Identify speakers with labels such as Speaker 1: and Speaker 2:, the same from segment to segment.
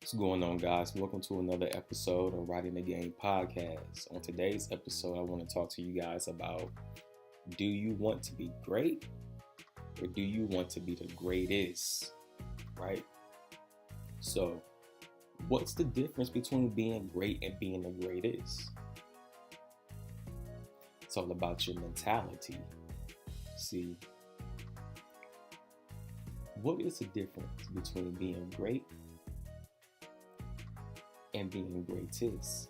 Speaker 1: What's going on, guys? Welcome to another episode of Writing the Game podcast. On today's episode, I want to talk to you guys about, do you want to be great or do you want to be the greatest? Right? So, what's the difference between being great and being the greatest? It's all about your mentality. See, what is the difference between being great and being greatest?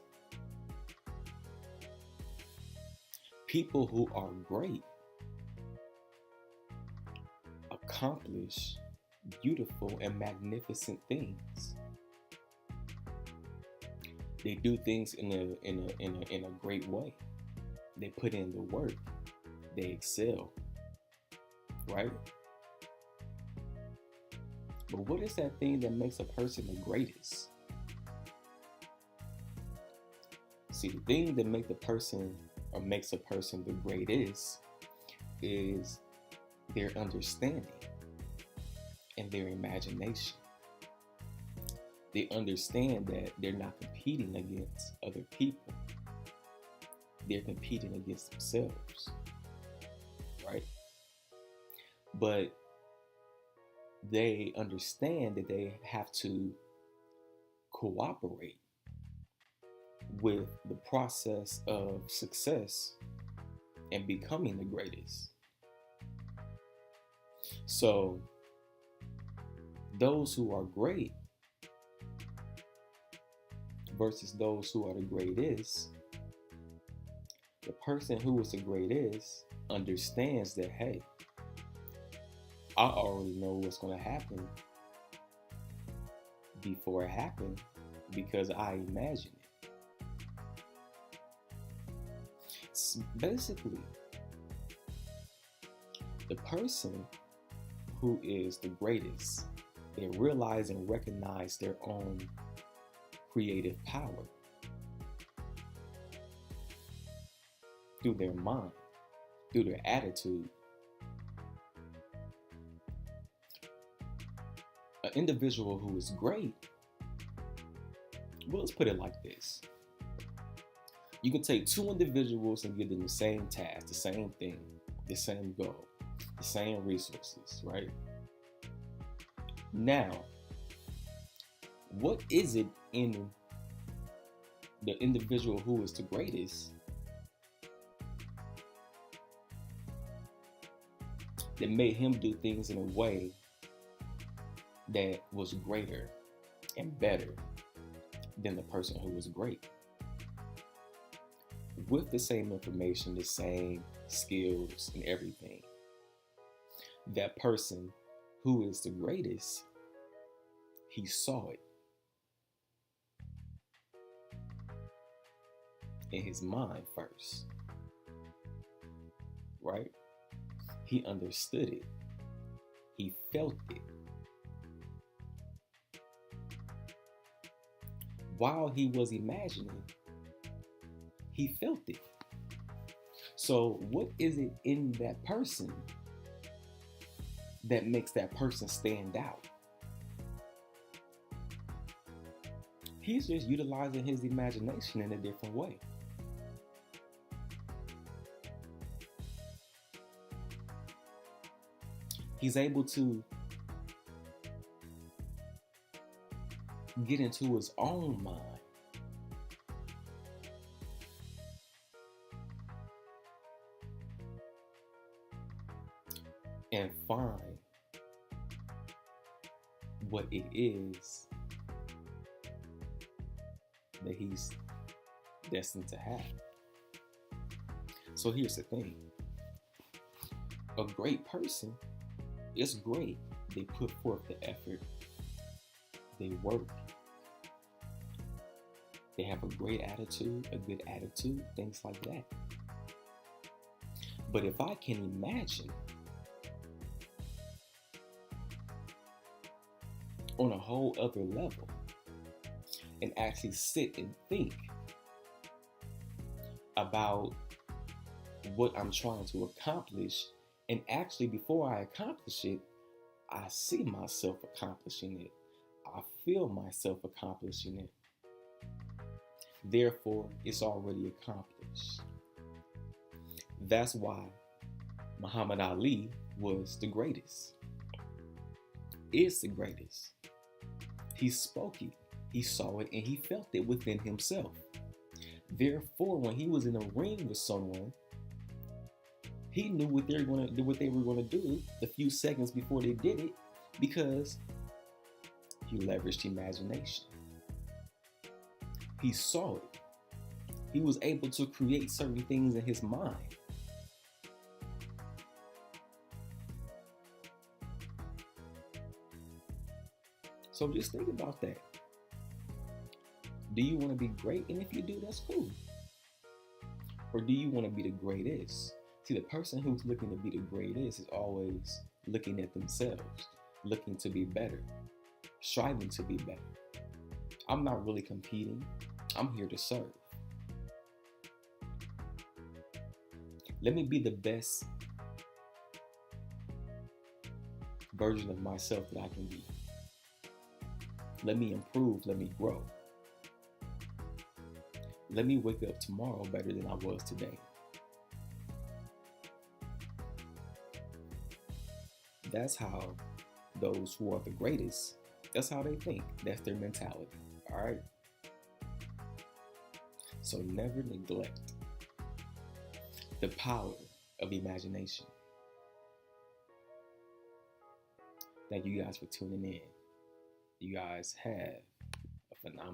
Speaker 1: People who are great accomplish beautiful and magnificent things. They do things in a great way. They put in the work. They excel. Right? But what is that thing that makes a person the greatest? See, the thing that makes a person the greatest is their understanding and their imagination. They understand that they're not competing against other people. They're competing against themselves, right? But they understand that they have to cooperate with the process of success and becoming the greatest. So, those who are great versus those who are the greatest, the person who is the greatest understands that, hey, I already know what's going to happen before it happens because I imagine it. Basically, the person who is the greatest, they realize and recognize their own creative power through their mind, through their attitude. An individual who is great, well, let's put it like this. You can take two individuals and give them the same task, the same thing, the same goal, the same resources, right? Now, what is it in the individual who is the greatest that made him do things in a way that was greater and better than the person who was great? With the same information, the same skills and everything, that person who is the greatest, he saw it in his mind first, right? He understood it. He felt it. While he was imagining, he felt it. So what is it in that person that makes that person stand out? He's just utilizing his imagination in a different way. He's able to get into his own mind and find what it is that he's destined to have. So here's the thing. A great person is great. They put forth the effort. They work. They have a great attitude, a good attitude, things like that. But if I can imagine on a whole other level and actually sit and think about what I'm trying to accomplish, and actually before I accomplish it, I see myself accomplishing it. I I feel myself accomplishing it. Therefore, it's already accomplished. That's why Muhammad Ali was the greatest. Is the greatest. He spoke it, he saw it, and he felt it within himself. Therefore, when he was in a ring with someone, he knew what they were going to do a few seconds before they did it, because he leveraged imagination. He saw it. He was able to create certain things in his mind. So just think about that. Do you want to be great? And if you do, that's cool. Or do you want to be the greatest? See, the person who's looking to be the greatest is always looking at themselves, looking to be better, striving to be better. I'm not really competing. I'm here to serve. Let me be the best version of myself that I can be. Let me improve. Let me grow. Let me wake up tomorrow better than I was today. That's how those who are the greatest, that's how they think. That's their mentality. All right? So never neglect the power of imagination. Thank you guys for tuning in. You guys have a phenomenal